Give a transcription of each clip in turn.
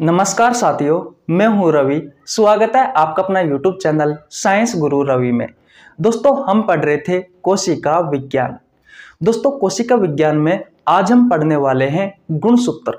नमस्कार साथियों, मैं हूं रवि। स्वागत है आपका अपना YouTube चैनल साइंस गुरु रवि में। दोस्तों, हम पढ़ रहे थे कोशिका विज्ञान। दोस्तों, कोशिका विज्ञान में आज हम पढ़ने वाले हैं गुणसूत्र।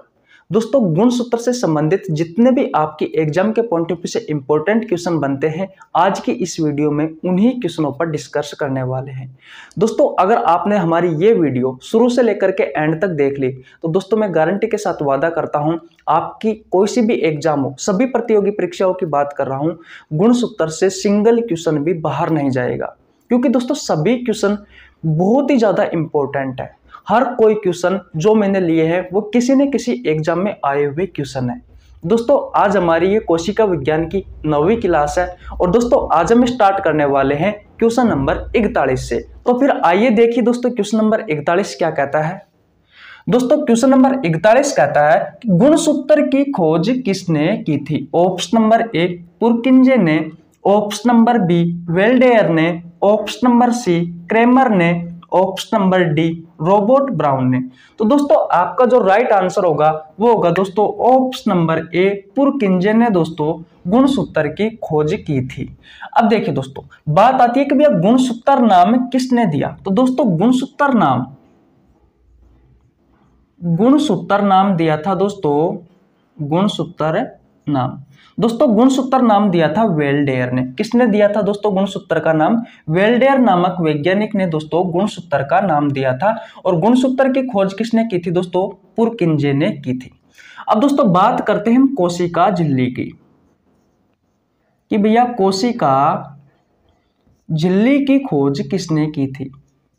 दोस्तों, गुणसूत्र से संबंधित जितने भी आपकी एग्जाम के पॉइंट ऑफ व्यू से इंपॉर्टेंट क्वेश्चन बनते हैं, आज की इस वीडियो में उन्हीं क्वेश्चनों पर डिस्कस करने वाले हैं। दोस्तों, अगर आपने हमारी ये वीडियो शुरू से लेकर के एंड तक देख ली तो दोस्तों मैं गारंटी के साथ वादा करता हूं, आपकी कोई सी भी एग्जाम हो, सभी प्रतियोगी परीक्षाओं की बात कर रहा हूं, गुणसूत्र से सिंगल क्वेश्चन भी बाहर नहीं जाएगा। क्योंकि दोस्तों सभी क्वेश्चन बहुत ही ज्यादा इंपॉर्टेंट है। हर कोई क्वेश्चन जो मैंने लिए हैं वो किसी न किसी एग्जाम में आए हुए क्वेश्चन है। दोस्तों, आज हमारी ये कोशिका विज्ञान की 9वीं क्लास है और दोस्तों आज हम स्टार्ट करने वाले हैं क्वेश्चन नंबर 41 से। तो फिर आइए देखिए दोस्तों, क्वेश्चन नंबर 41 क्या कहता है। दोस्तों, क्वेश्चन नंबर 41 कहता है कि गुणसूत्र की खोज किसने की थी। ऑप्शन नंबर ए पुरकिंजे ने, ऑप्शन नंबर बी वेल्डेयर ने, ऑप्शन नंबर सी क्रेमर ने, option number D Robert brown ने। तो दोस्तों आपका जो राइट आंसर होगा वो होगा दोस्तों ऑप्शन नंबर ए पुरकिंजे ने दोस्तों गुणसूत्र की खोज की थी। अब देखिए दोस्तों, बात आती है कि भैया गुणसूत्र नाम किसने दिया। तो दोस्तों गुणसूत्र नाम दिया था गुणसूत्र नाम दिया था वेल्डेयर ने। किसने दिया था दोस्तों गुणसूत्र का नाम? वेल्डेयर नामक वैज्ञानिक ने दोस्तों गुणसूत्र का नाम दिया था। और गुणसूत्र की खोज किसने की थी दोस्तों? पुरकिंजे ने की थी। अब दोस्तों बात करते हैं हम कोशिका झिल्ली की, कि भैया कोशिका झिल्ली की खोज किसने की थी।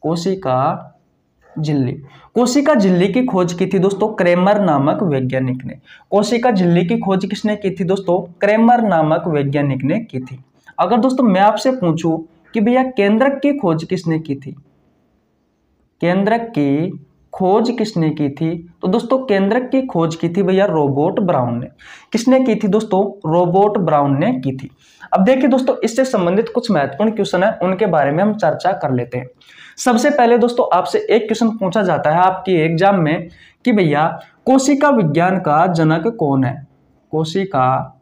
कोशिका झिल्ली की खोज की थी दोस्तों क्रेमर नामक वैज्ञानिक ने। कोशिका झिल्ली की खोज किसने की थी दोस्तों? क्रेमर नामक वैज्ञानिक ने की थी। अगर दोस्तों मैं आपसे पूछूं कि भैया केंद्रक की खोज किसने की थी, तो दोस्तों केंद्रक की खोज की थी भैया रॉबर्ट ब्राउन ने। किसने की थी दोस्तों? रॉबर्ट ब्राउन ने की थी। अब देखिए दोस्तों, इससे संबंधित कुछ महत्वपूर्ण क्वेश्चन है, उनके बारे में हम चर्चा कर लेते हैं। सबसे पहले दोस्तों आपसे एक क्वेश्चन पूछा जाता है आपकी एग्जाम में कि भैया कोशिका विज्ञान का जनक कौन है। कोशिका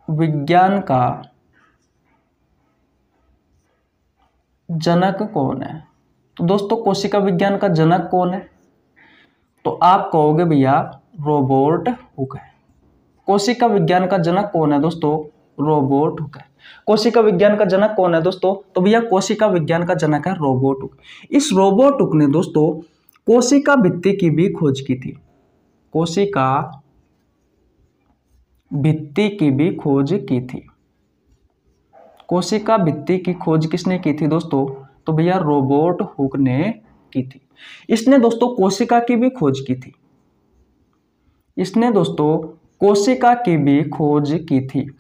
विज्ञान का जनक कौन है? तो दोस्तों कोशिका विज्ञान का जनक कौन है? तो आप कहोगे भैया रॉबर्ट हुक है। कोशिका विज्ञान का जनक कौन है दोस्तों? रॉबर्ट हुक है। कोशिका विज्ञान का जनक कौन है दोस्तों? तो भैया कोशिका विज्ञान का जनक है रॉबर्ट हुक। इस रॉबर्ट हुक ने दोस्तों कोशिका भित्ति की भी खोज की थी। कोशिका भित्ति की भी खोज की थी। कोशिका भित्ति की खोज किसने की थी दोस्तों? तो भैया रॉबर्ट हुक ने की थी। इसने दोस्तों कोशिका की भी खोज की थी।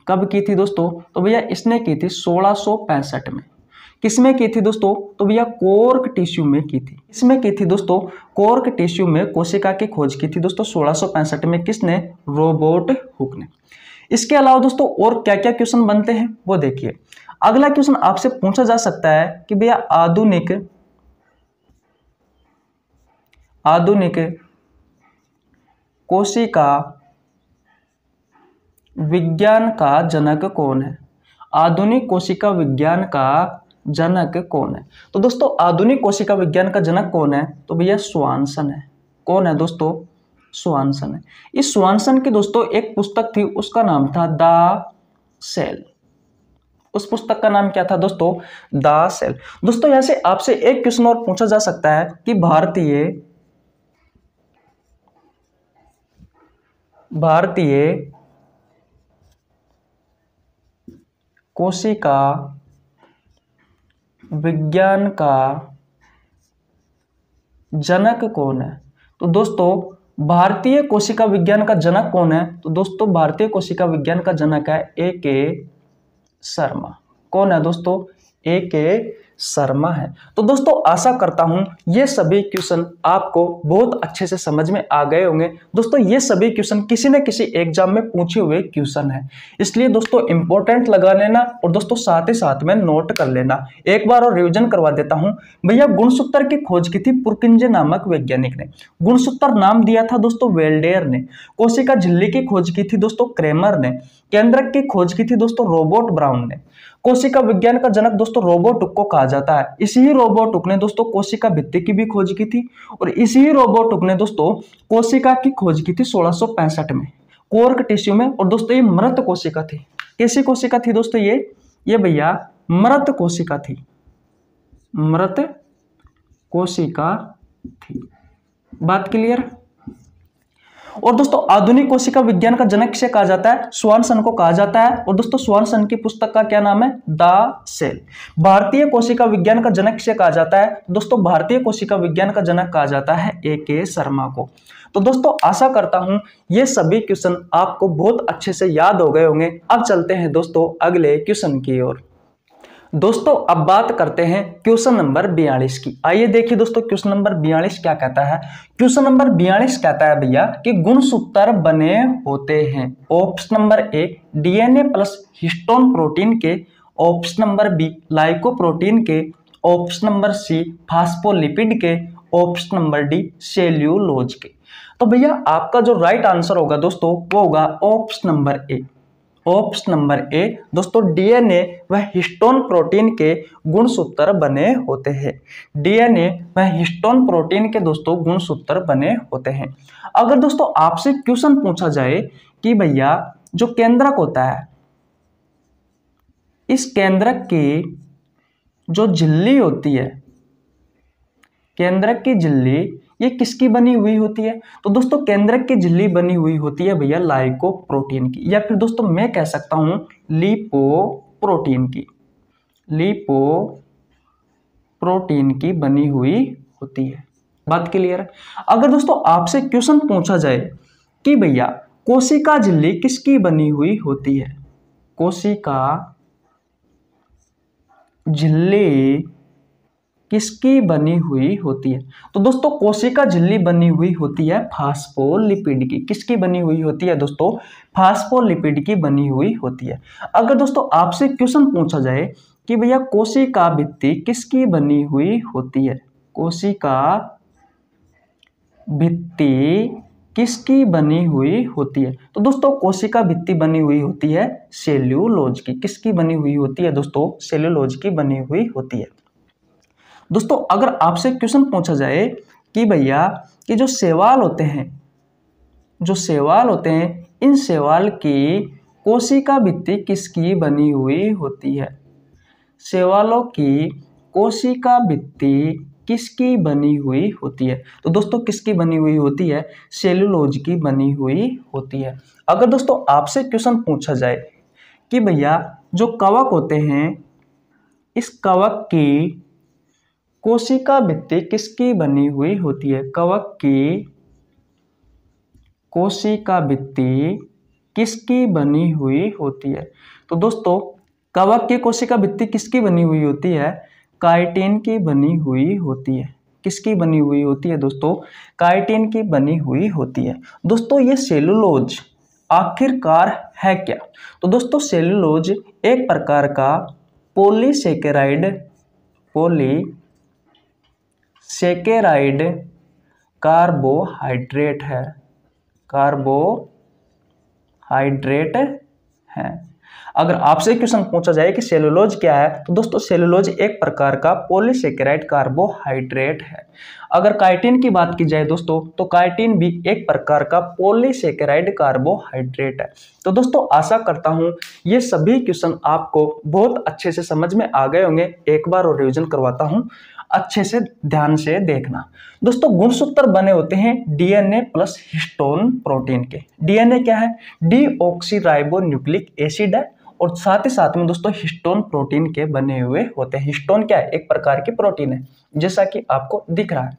कब की थी दोस्तों? तो भैया इसने की थी 1665 में। किसमें की थी दोस्तों? तो भैया कोर्क टिश्यू में की थी। इसमें की थी दोस्तों कोर्क टिश्यू में कोशिका की खोज की थी दोस्तों 1665 में। किसने? रॉबर्ट हुक ने। इसके अलावा दोस्तों और क्या क्या क्वेश्चन बनते हैं वो देखिए। अगला क्वेश्चन आपसे पूछा जा सकता है कि भैया आधुनिक कोशिका विज्ञान का जनक कौन है। आधुनिक कोशिका विज्ञान का जनक कौन है? तो दोस्तों आधुनिक कोशिका विज्ञान का जनक कौन है? तो भैया स्वानसन है। कौन है दोस्तों? स्वानसन है। इस स्वानसन की दोस्तों एक पुस्तक थी, उसका नाम था द सेल। उस पुस्तक का नाम क्या था दोस्तों? The cell. दोस्तों यहां से आपसे एक क्वेश्चन और पूछा जा सकता है कि भारतीय कोशिका विज्ञान का जनक कौन है। तो दोस्तों भारतीय कोशिका विज्ञान का जनक कौन है? तो दोस्तों भारतीय कोशिका विज्ञान का जनक है A.K. शर्मा। कौन है दोस्तों? A.K. शर्मा है। तो दोस्तों आशा करता हूं ये सभी क्वेश्चन आपको बहुत अच्छे से समझ में आ गए होंगे। दोस्तों ये सभी क्वेश्चन किसी न किसी एग्जाम में पूछे हुए क्वेश्चन है, इसलिए दोस्तों इंपॉर्टेंट लगा लेना और दोस्तों साथ ही साथ में नोट कर लेना। एक बार और रिविजन करवा देता हूं। भैया गुणसूत्र की खोज की थी पुरकिंजे नामक वैज्ञानिक ने। गुणसूत्र नाम दिया था दोस्तों वेल्डेयर ने। कोशिका झिल्ली की खोज की थी दोस्तों क्रेमर ने। केंद्रक की खोज की थी दोस्तों रॉबर्ट ब्राउन ने। कोशिका विज्ञान का जनक दोस्तों रॉबर्ट हुक को कहा जाता है। इसी ही रॉबर्ट हुक ने दोस्तों कोशिका भित्ति की भी खोज की थी और इसी ही रॉबर्ट हुक ने दोस्तों कोशिका की खोज की थी 1665 में कोर्क टिश्यू में। और दोस्तों ये मृत कोशिका थी। कैसी कोशिका थी दोस्तों? ये भैया मृत कोशिका थी, मृत कोशिका थी। बात क्लियर? और दोस्तों आधुनिक कोशिका विज्ञान का जनक से कहा जाता है, स्वानसन को कहा जाता है। और दोस्तों स्वानसन की पुस्तक का क्या नाम है? The cell. भारतीय कोशिका विज्ञान का जनक से कहा जाता है दोस्तों, भारतीय कोशिका विज्ञान का जनक कहा जाता है A.K. शर्मा को। तो दोस्तों आशा करता हूं ये सभी क्वेश्चन आपको बहुत अच्छे से याद हो गए होंगे। अब चलते हैं दोस्तों अगले क्वेश्चन की ओर। दोस्तों अब बात करते हैं क्वेश्चन नंबर 42 की। आइए देखिए दोस्तों क्वेश्चन नंबर 42 क्या कहता है। क्वेश्चन नंबर 42 कहता है भैया कि गुणसूत्र बने होते हैं। ऑप्शन नंबर ए डीएनए प्लस हिस्टोन प्रोटीन के, ऑप्शन नंबर बी लाइकोप्रोटीन के, ऑप्शन नंबर सी फास्फोलिपिड के, ऑप्शन नंबर डी सेल्यूलोज के। तो भैया आपका जो राइट आंसर होगा दोस्तों वो होगा ऑप्शन नंबर ए। ऑप्शन नंबर ए दोस्तों डीएनए व हिस्टोन प्रोटीन के गुणसूत्र बने होते हैं। डीएनए व हिस्टोन प्रोटीन के दोस्तों गुणसूत्र बने होते हैं। अगर दोस्तों आपसे क्वेश्चन पूछा जाए कि भैया जो केंद्रक होता है, इस केंद्रक की जो झिल्ली होती है, केंद्रक की झिल्ली ये किसकी बनी हुई होती है? तो दोस्तों केंद्रक की झिल्ली बनी हुई होती है भैया लाइकोप्रोटीन की, या फिर दोस्तों मैं कह सकता हूं लिपोप्रोटीन की। लिपोप्रोटीन की बनी हुई होती है। बात क्लियर है? अगर दोस्तों आपसे क्वेश्चन पूछा जाए कि भैया कोशिका झिल्ली किसकी बनी हुई होती है, कोशिका झिल्ली किसकी बनी हुई होती है? तो दोस्तों कोशिका झिल्ली बनी हुई होती है फास्फोलिपिड की। किसकी बनी हुई होती है दोस्तों? फास्फोलिपिड की बनी हुई होती है। अगर दोस्तों आपसे क्वेश्चन पूछा जाए कि भैया कोशिका भित्ति किसकी बनी हुई होती है, कोशिका भित्ति किसकी बनी हुई होती है? तो दोस्तों कोशिका भित्ति बनी हुई होती है सेल्यूलोज की। किसकी बनी हुई होती है दोस्तों? सेल्यूलोज की बनी हुई होती है। दोस्तों अगर आपसे क्वेश्चन पूछा जाए कि भैया ये जो शैवाल होते हैं, जो शैवाल होते हैं, इन शैवाल की कोशिका भित्ति किसकी बनी हुई होती है? शैवालों की कोशिका भित्ति किसकी बनी हुई होती है? तो दोस्तों किसकी बनी हुई होती है? सेल्यूलोज की बनी हुई होती है। अगर दोस्तों आपसे क्वेश्चन पूछा जाए कि भैया जो कवक होते हैं, इस कवक की कोशिका भित्ति किसकी बनी हुई होती है? कवक की कोशिका भित्ति किसकी बनी हुई होती है? तो दोस्तों कवक की कोशिका भित्ति किसकी बनी हुई होती है? काइटिन की बनी हुई होती है। किसकी बनी हुई होती है दोस्तों? काइटिन की बनी हुई होती है। दोस्तों ये सेलुलोज आखिरकार है क्या? तो दोस्तों सेलुलोज एक प्रकार का पॉलीसेकेराइड कार्बोहाइड्रेट है। कार्बोहाइड्रेट है। अगर आपसे क्वेश्चन पूछा जाए कि सेलुलोज क्या है, तो दोस्तों सेलुलोज एक प्रकार का पॉलीसेकेराइड कार्बोहाइड्रेट है। अगर काइटिन की बात की जाए दोस्तों, तो काइटिन भी एक प्रकार का पॉलीसेकेराइड कार्बोहाइड्रेट है। तो दोस्तों आशा करता हूं ये सभी क्वेश्चन आपको बहुत अच्छे से समझ में आ गए होंगे। एक बार और रिवीजन करवाता हूं, अच्छे से ध्यान से देखना। दोस्तों गुणसूत्र बने होते हैं डीएनए प्लस हिस्टोन प्रोटीन के। डीएनए क्या है? डीऑक्सीराइबोन्यूक्लिक एसिड है, और साथ ही साथ में दोस्तों हिस्टोन प्रोटीन के बने हुए होते हैं। हिस्टोन क्या है? एक प्रकार की प्रोटीन है, जैसा कि आपको दिख रहा है।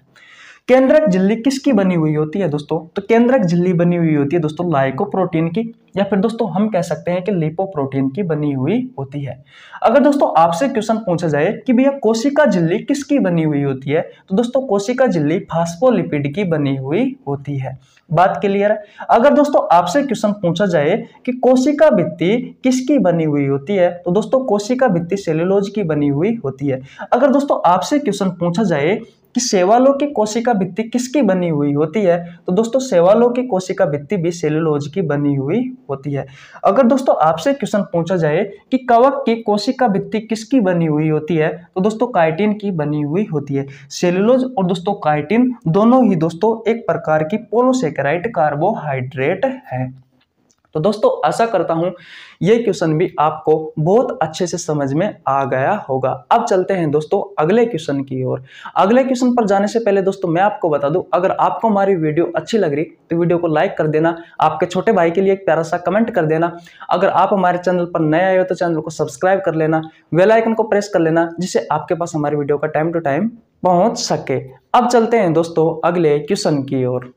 केंद्रक झिल्ली किसकी बनी हुई होती है दोस्तों? तो केंद्रक झिल्ली बनी हुई होती है दोस्तों लाइकोप्रोटीन की, या फिर दोस्तों हम कह सकते हैं कि लिपोप्रोटीन की बनी हुई होती है। अगर दोस्तों आपसे क्वेश्चन पूछा जाए कि भैया कोशिका झिल्ली किसकी बनी हुई होती है, तो दोस्तों कोशिका झिल्ली फास्फोलिपिड की बनी हुई होती है। बात क्लियर है? अगर दोस्तों आपसे क्वेश्चन पूछा जाए कि कोशिका भित्ति किसकी बनी हुई होती है, तो दोस्तों कोशिका भित्ति सेलुलोज की बनी हुई होती है। अगर दोस्तों आपसे क्वेश्चन पूछा जाए कि शैवालों की कोशिका भित्ति किसकी बनी हुई होती है, तो दोस्तों शैवालों की कोशिका भित्ति भी सेलुलोज की बनी हुई होती है। अगर दोस्तों आपसे क्वेश्चन पूछा जाए कि कवक की कोशिका भित्ति किसकी बनी हुई होती है, तो दोस्तों काइटिन की बनी हुई होती है। सेलुलोज और दोस्तों काइटिन दोनों ही दोस्तों एक प्रकार की पॉलीसेकेराइड कार्बोहाइड्रेट है। तो दोस्तों आशा करता हूं ये क्वेश्चन भी आपको बहुत अच्छे से समझ में आ गया होगा। अब चलते हैं दोस्तों अगले क्वेश्चन की ओर। अगले क्वेश्चन पर जाने से पहले दोस्तों मैं आपको बता दूं, अगर आपको हमारी वीडियो अच्छी लग रही तो वीडियो को लाइक कर देना, आपके छोटे भाई के लिए एक प्यारा सा कमेंट कर देना। अगर आप हमारे चैनल पर नए आए हो तो चैनल को सब्सक्राइब कर लेना, बेल आइकन को प्रेस कर लेना, जिससे आपके पास हमारी वीडियो का टाइम टू टाइम पहुंच सके। अब चलते हैं दोस्तों अगले क्वेश्चन की ओर।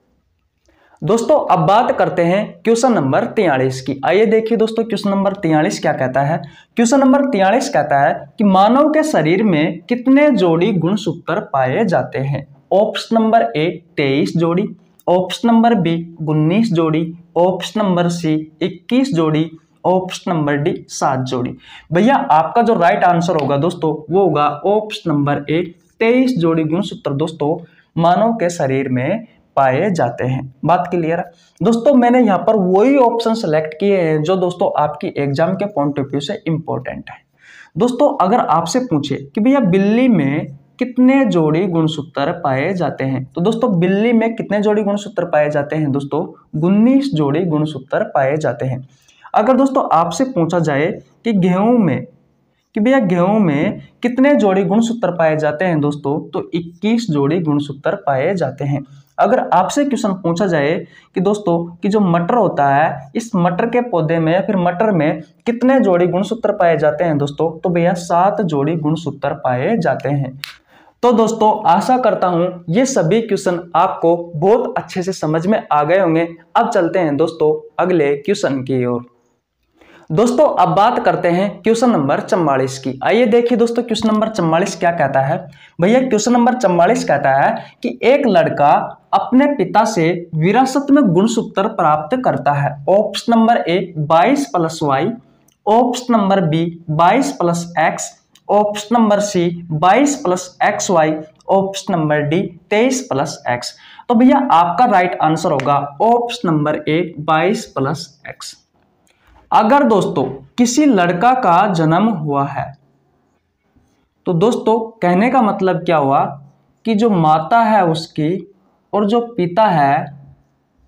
दोस्तों अब बात करते हैं क्वेश्चन नंबर 43 की। आइए देखिए दोस्तों क्वेश्चन नंबर 43 क्या कहता है। क्वेश्चन नंबर 43 कहता है कि मानव के शरीर में कितने जोड़ी गुणसूत्र पाए जाते हैं? ऑप्शन नंबर ए 23 जोड़ी, ऑप्शन नंबर बी 19 जोड़ी, ऑप्शन नंबर सी 21 जोड़ी, ऑप्शन नंबर डी 7 जोड़ी। भैया आपका जो राइट आंसर होगा दोस्तों वो होगा ऑप्शन नंबर ए 23 जोड़ी गुणसूत्र दोस्तों मानव के शरीर में पाए जाते हैं। बात क्लियर है दोस्तों? मैंने यहाँ पर वही ऑप्शन सेलेक्ट किए हैं जो दोस्तों आपकी एग्जाम के पॉइंट ऑफ व्यू से इंपॉर्टेंट है। दोस्तों अगर आपसे पूछे कि भैया बिल्ली में कितने जोड़ी गुणसूत्र पाए जाते हैं, तो दोस्तों बिल्ली में कितने जोड़ी गुणसूत्र पाए जाते हैं दोस्तों? 19 जोड़ी गुणसूत्र पाए जाते हैं। अगर दोस्तों आपसे पूछा जाए कि गेहूं में कि भैया गेहूं में कितने जोड़ी गुणसूत्र पाए जाते हैं दोस्तों, तो 21 जोड़ी गुणसूत्र पाए जाते हैं। अगर आपसे क्वेश्चन पूछा जाए कि दोस्तों कि जो मटर होता है, इस मटर के पौधे में या फिर मटर में कितने जोड़ी गुणसूत्र पाए जाते हैं दोस्तों, तो भैया 7 जोड़ी गुणसूत्र पाए जाते हैं। तो दोस्तों आशा करता हूं ये सभी क्वेश्चन आपको बहुत अच्छे से समझ में आ गए होंगे। अब चलते हैं दोस्तों अगले क्वेश्चन की ओर। दोस्तों अब बात करते हैं क्वेश्चन नंबर 44 की। आइए देखिए दोस्तों क्वेश्चन नंबर 44 क्या कहता है। भैया क्वेश्चन नंबर 44 कहता है कि एक लड़का अपने पिता से विरासत में गुणसूत्र प्राप्त करता है। Option number A 22 + y, option number B 22 + x, option number C 22 + xy, option number D 23 + x। तो भैया आपका राइट आंसर होगा ऑप्शन नंबर ए 22 + x। अगर दोस्तों किसी लड़का का जन्म हुआ है तो दोस्तों कहने का मतलब क्या हुआ कि जो माता है उसकी और जो पिता है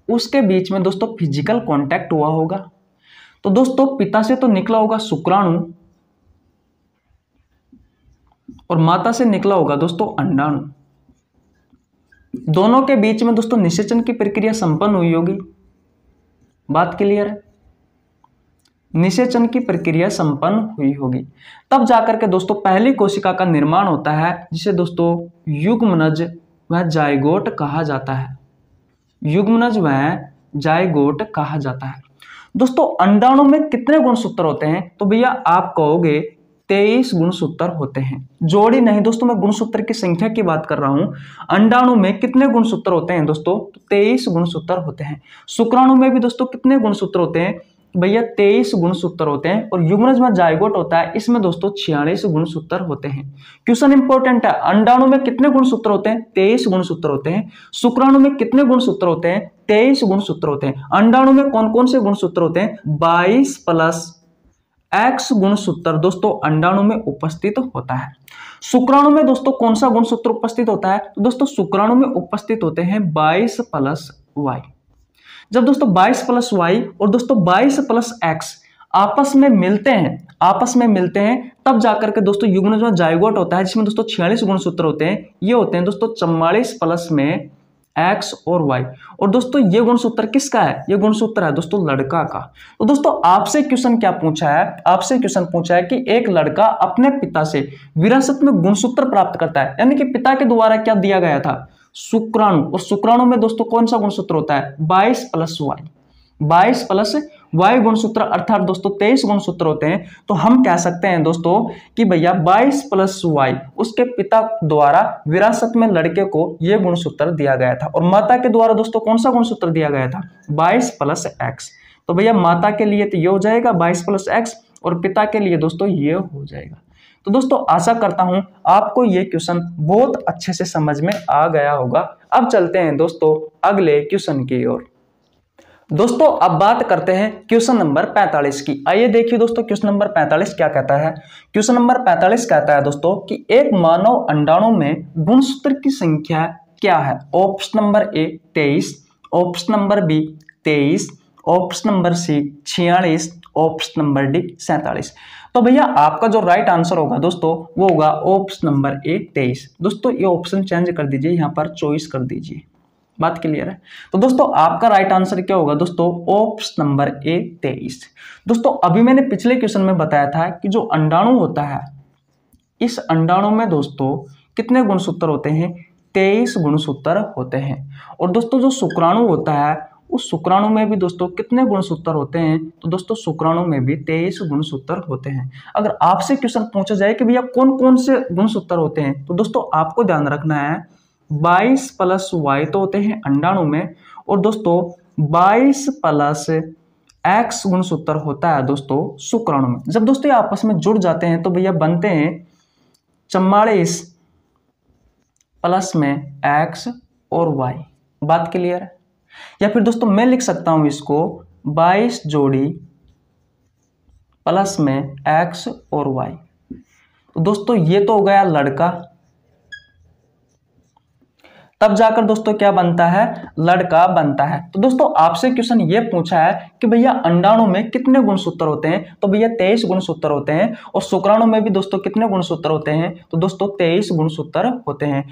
उसके बीच में दोस्तों फिजिकल कांटेक्ट हुआ होगा। तो दोस्तों पिता से तो निकला होगा शुक्राणु और माता से निकला होगा दोस्तों अंडाणु। दोनों के बीच में दोस्तों निषेचन की प्रक्रिया संपन्न हुई होगी। बात क्लियर है? निषेचन की प्रक्रिया संपन्न हुई होगी, तब जाकर के दोस्तों पहली कोशिका का निर्माण होता है, जिसे दोस्तों युग्मनज व जायगोट कहा जाता है। युग्मनज व जायगोट कहा जाता है। दोस्तों अंडाणु में कितने गुणसूत्र होते हैं, तो भैया आप कहोगे 23 गुणसूत्र होते हैं। जोड़ी नहीं दोस्तों, मैं गुणसूत्र की संख्या की बात कर रहा हूं। अंडाणु में कितने गुणसूत्र होते हैं दोस्तों, तो 23 गुणसूत्र होते हैं। शुक्राणु में भी दोस्तों कितने गुणसूत्र होते हैं, भैया 23 गुणसूत्र होते हैं। और युग्मनज में जायगोट होता है, इसमें दोस्तों 46 गुणसूत्र होते हैं। क्वेश्चन इंपॉर्टेंट है, अंडाणु में कितने गुणसूत्र होते हैं, 23 गुणसूत्र होते हैं। शुक्राणु में कितने गुणसूत्र होते हैं, 23 गुणसूत्र होते हैं। अंडाणु में कौन कौन से गुणसूत्र होते हैं, 22 + x गुणसूत्र दोस्तों अंडाणु में उपस्थित होता है। शुक्राणु में दोस्तों कौन सा गुणसूत्र उपस्थित होता है, तो दोस्तों शुक्राणु में उपस्थित होते हैं 22 + y। जब दोस्तों 22 + y और दोस्तों 22 + x आपस में मिलते हैं, तब जाकर के दोस्तों युग्मनज में जायगोट होता है, जिसमें दोस्तों 46 गुणसूत्र होते हैं। ये होते हैं दोस्तों 44 प्लस में x और y। और दोस्तों ये गुणसूत्र किसका है, ये गुणसूत्र है दोस्तों लड़का का। तो दोस्तों आपसे क्वेश्चन क्या पूछा है, आपसे क्वेश्चन पूछा है कि एक लड़का अपने पिता से विरासत में गुणसूत्र प्राप्त करता है, यानी कि पिता के द्वारा क्या दिया गया था, शुक्राणु, और शुक्राणु में दोस्तों कौन सा गुणसूत्र होता है 22 प्लस वाई, 22 प्लस वाई गुणसूत्र अर्थात दोस्तों 23 गुणसूत्र होते हैं। तो हम कह सकते हैं दोस्तों कि भैया 22 प्लस वाई उसके पिता द्वारा विरासत में लड़के को यह गुणसूत्र दिया गया था, और माता के द्वारा दोस्तों कौन सा गुणसूत्र दिया गया था 22 प्लस एक्स। तो भैया माता के लिए तो ये हो जाएगा 22 प्लस एक्स, और पिता के लिए दोस्तों ये हो जाएगा। तो दोस्तों आशा करता हूं आपको ये क्वेश्चन बहुत अच्छे से समझ में आ गया होगा। अब चलते हैं दोस्तों अगले क्वेश्चन की ओर। दोस्तों अब बात करते हैं क्वेश्चन नंबर 45 की। आइए देखिए दोस्तों क्वेश्चन नंबर 45 क्या कहता है। क्वेश्चन नंबर 45 कहता है दोस्तों कि एक मानव अंडाणु में गुणसूत्र की संख्या क्या है। Option number A 23, option number B 23, option number C 46, option number D 47। तो भैया आपका जो राइट आंसर होगा दोस्तों वो होगा ऑप्शन नंबर ए 23। दोस्तों ये ऑप्शन चेंज कर दीजिए, यहाँ पर चॉइस कर दीजिए। बात क्लियर है। तो दोस्तों आपका राइट आंसर क्या होगा दोस्तों ऑप्शन नंबर ए 23। दोस्तों अभी मैंने पिछले क्वेश्चन में बताया था कि जो अंडाणु होता है, इस अंडाणु में दोस्तों कितने गुणसूत्र होते हैं 23 गुणसूत्र होते हैं। और दोस्तों जो शुक्राणु होता है उस शुक्राणु में भी दोस्तों कितने गुणसूत्र होते हैं, तो दोस्तों शुक्राणु में भी 23 गुणसूत्र होते हैं। अगर आपसे क्वेश्चन पूछा जाए कि भैया कौन कौन से गुणसूत्र होते हैं, तो दोस्तों आपको ध्यान रखना है 22 प्लस वाई तो होते हैं अंडाणु में, और दोस्तों 22 प्लस एक्स गुणसूत्र होता है दोस्तों शुक्राणु में। जब दोस्तों ये आपस में जुड़ जाते हैं तो भैया बनते हैं 44 प्लस में एक्स और वाई। बात क्लियर है। या फिर दोस्तों मैं लिख सकता हूं इसको 22 जोड़ी प्लस में एक्स और वाई। तो दोस्तों ये तो हो गया लड़का, तब जाकर दोस्तों क्या बनता है लड़का बनता है। तो दोस्तों आपसे क्वेश्चन ये पूछा है कि भैया अंडाणु में कितने गुणसूत्र होते हैं, तो भैया 23 गुणसूत्र होते हैं। और शुक्राणु में भी दोस्तों कितने गुणसूत्र होते हैं, तो दोस्तों 23 गुणसूत्र होते हैं।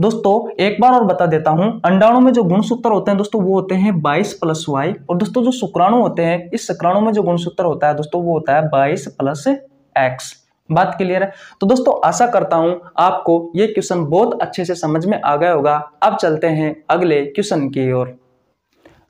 दोस्तों एक बार और बता देता हूं, अंडाणु में जो गुणसूत्र होते हैं दोस्तों वो होते हैं 22 प्लस वाई, और दोस्तों जो शुक्राणु होते हैं इस शुक्राणु में जो गुणसूत्र होता है दोस्तों वो होता है 22 प्लस एक्स। बात क्लियर है। तो दोस्तों आशा करता हूं आपको ये क्वेश्चन बहुत अच्छे से समझ में आ गया होगा। अब चलते हैं अगले क्वेश्चन की ओर।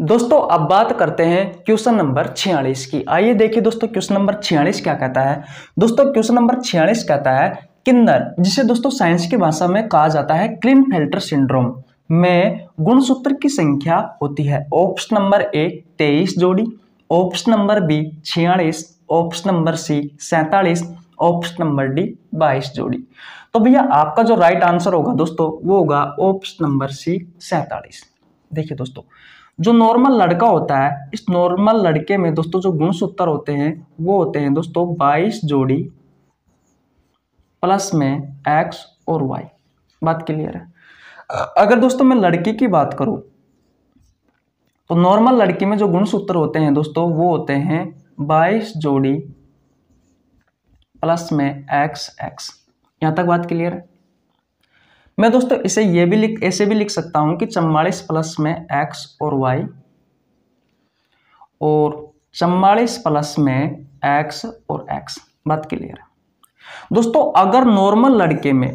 दोस्तों अब बात करते हैं क्वेश्चन नंबर 46 की। आइए देखिए दोस्तों क्वेश्चन नंबर 46 क्या कहता है। दोस्तों क्वेश्चन नंबर 46 कहता है किन्नर, जिसे दोस्तों साइंस की भाषा में कहा जाता है क्लिनफेल्टर सिंड्रोम, में गुणसूत्र की संख्या होती है। ऑप्शन नंबर ए 23 जोड़ी, option number B 46, option number C 47, option number D 22 जोड़ी। तो भैया आपका जो राइट आंसर होगा दोस्तों वो होगा ऑप्शन नंबर सी 47। देखिए दोस्तों जो नॉर्मल लड़का होता है, इस नॉर्मल लड़के में दोस्तों जो गुणसूत्र होते हैं वो होते हैं दोस्तों 22 जोड़ी प्लस में एक्स और वाई। बात क्लियर है। अगर दोस्तों मैं लड़की की बात करूं तो नॉर्मल लड़की में जो गुणसूत्र होते हैं दोस्तों वो होते हैं 22 जोड़ी प्लस में एक्स एक्स। यहां तक बात क्लियर है। मैं दोस्तों इसे ऐसे भी लिख सकता हूं कि 44 प्लस में एक्स और वाई, और 44 प्लस में एक्स और एक्स। बात क्लियर है। दोस्तों अगर नॉर्मल लड़के में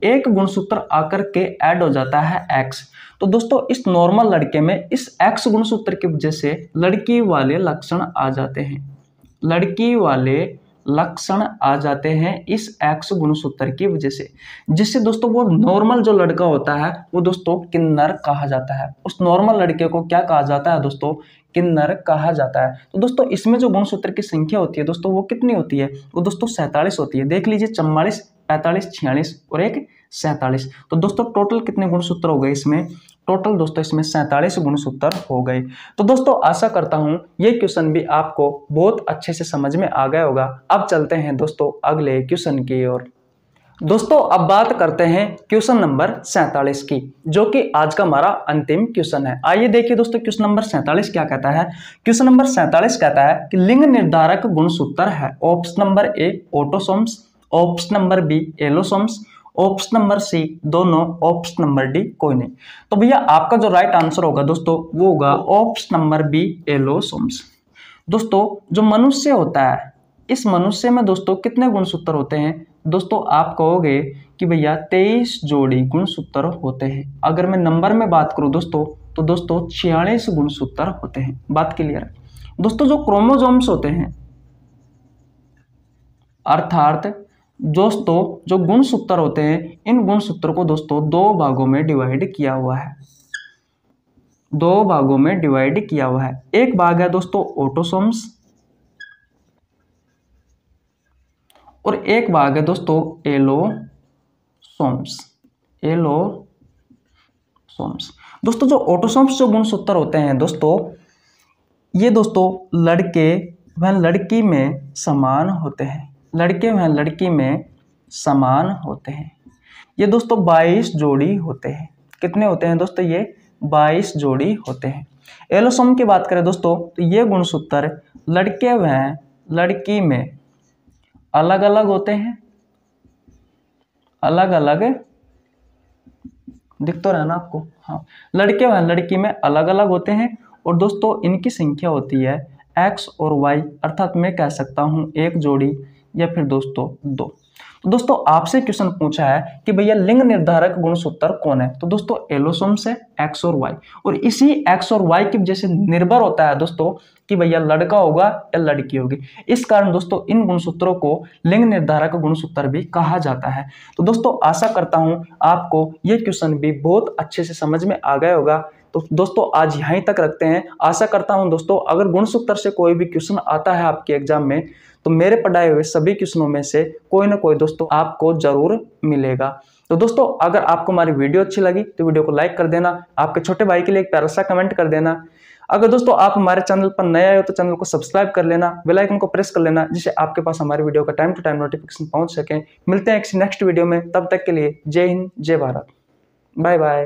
एक गुणसूत्र आकर के ऐड हो जाता है एक्स, तो दोस्तों इस नॉर्मल लड़के में इस एक्स गुणसूत्र की वजह से लड़की वाले लक्षण आ जाते हैं। लड़की वाले लक्षण आ जाते हैं इस एक्स गुणसूत्र की वजह से, जिससे दोस्तों वो नॉर्मल जो लड़का होता है वो दोस्तों किन्नर कहा जाता है। उस नॉर्मल लड़के को क्या कहा जाता है दोस्तों किन्नर कहा जाता है। तो दोस्तों इसमें जो गुणसूत्र की संख्या होती है दोस्तों वो कितनी होती है, वो दोस्तों 47 होती है। देख लीजिए 44, 45, 46 और एक 47। तो दोस्तों टोटल कितने गुणसूत्र हो गए इसमें, टोटल दोस्तों इसमें 47 गुणसूत्र हो गए। तो दोस्तों आशा करता हूं ये क्वेश्चन भी आपको बहुत अच्छे से समझ में आ गया होगा। अब चलते हैं दोस्तों अगले क्वेश्चन की ओर। दोस्तों अब बात करते हैं क्वेश्चन नंबर 47 की, जो कि आज का हमारा अंतिम क्वेश्चन है। आइए देखिए दोस्तों क्वेश्चन नंबर 47 क्या कहता है। क्वेश्चन नंबर 47 कहता है कि लिंग निर्धारक गुणसूत्र है। Option number A autosomes, option number B allosomes, option number C दोनों, ऑप्शन नंबर डी कोई नहीं। तो भैया आपका जो राइट आंसर होगा दोस्तों वो होगा ऑप्शन नंबर बी एलोसोम्स। दोस्तों जो मनुष्य होता है, इस मनुष्य में दोस्तों कितने गुणसूत्र होते हैं, दोस्तों आप कहोगे कि कि भैया 23 जोड़ी गुणसूत्र होते हैं। अगर मैं नंबर में बात करूं दोस्तों तो दोस्तों 46 गुणसूत्र होते हैं। बात क्लियर है दोस्तों। जो क्रोमोसोम्स होते हैं अर्थात दोस्तों जो गुणसूत्र होते हैं, इन गुणसूत्र को दोस्तों दो भागों में डिवाइड किया हुआ है। दो भागों में डिवाइड किया हुआ है। एक भाग है दोस्तों ऑटोसोम्स और एक भाग है दोस्तों एलोसोम्स। एलोसोम्स दोस्तों जो ऑटोसोम्स जो गुणसूत्र होते हैं दोस्तों, ये दोस्तों लड़के व लड़की में समान होते हैं। लड़के व लड़की में समान होते हैं। ये दोस्तों 22 जोड़ी होते हैं। कितने होते हैं दोस्तों? ये 22 जोड़ी होते हैं। एलोसोम की बात करें दोस्तों तो ये गुणसूत्र लड़के व लड़की में अलग अलग होते हैं। अलग अलग दिख तो रहा है ना आपको? हाँ, लड़के व लड़की में अलग अलग होते हैं और दोस्तों इनकी संख्या होती है X और Y, अर्थात मैं कह सकता हूं एक जोड़ी या फिर दोस्तों दो। तो दोस्तों आपसे क्वेश्चन पूछा है कि भैया लिंग निर्धारक गुणसूत्र कौन है? तो दोस्तों एलोसोम्स है X और Y, और इसी X और Y की वजह से निर्भर होता है दोस्तों कि भैया लड़का होगा या लड़की होगी। इस कारण दोस्तों इन गुणसूत्रों को लिंग निर्धारक गुणसूत्र भी कहा जाता है। तो दोस्तों आशा करता हूं आपको ये क्वेश्चन भी बहुत अच्छे से समझ में आ गया होगा। तो दोस्तों आज यहीं तक रखते हैं। आशा करता हूं दोस्तों अगर गुणसूत्र से कोई भी क्वेश्चन आता है आपके एग्जाम में तो मेरे पढ़ाए हुए सभी क्वेश्चनों में से कोई ना कोई दोस्तों आपको जरूर मिलेगा। तो दोस्तों अगर आपको हमारी वीडियो अच्छी लगी तो वीडियो को लाइक कर देना, आपके छोटे भाई के लिए एक प्यारा सा कमेंट कर देना। अगर दोस्तों आप हमारे चैनल पर नए आए हो तो चैनल को सब्सक्राइब कर लेना, बेल आइकन को प्रेस कर लेना, जिससे आपके पास हमारे वीडियो का टाइम टू टाइम नोटिफिकेशन पहुंच सके। मिलते हैं किसी नेक्स्ट वीडियो में, तब तक के लिए जय हिंद जय भारत, बाय बाय।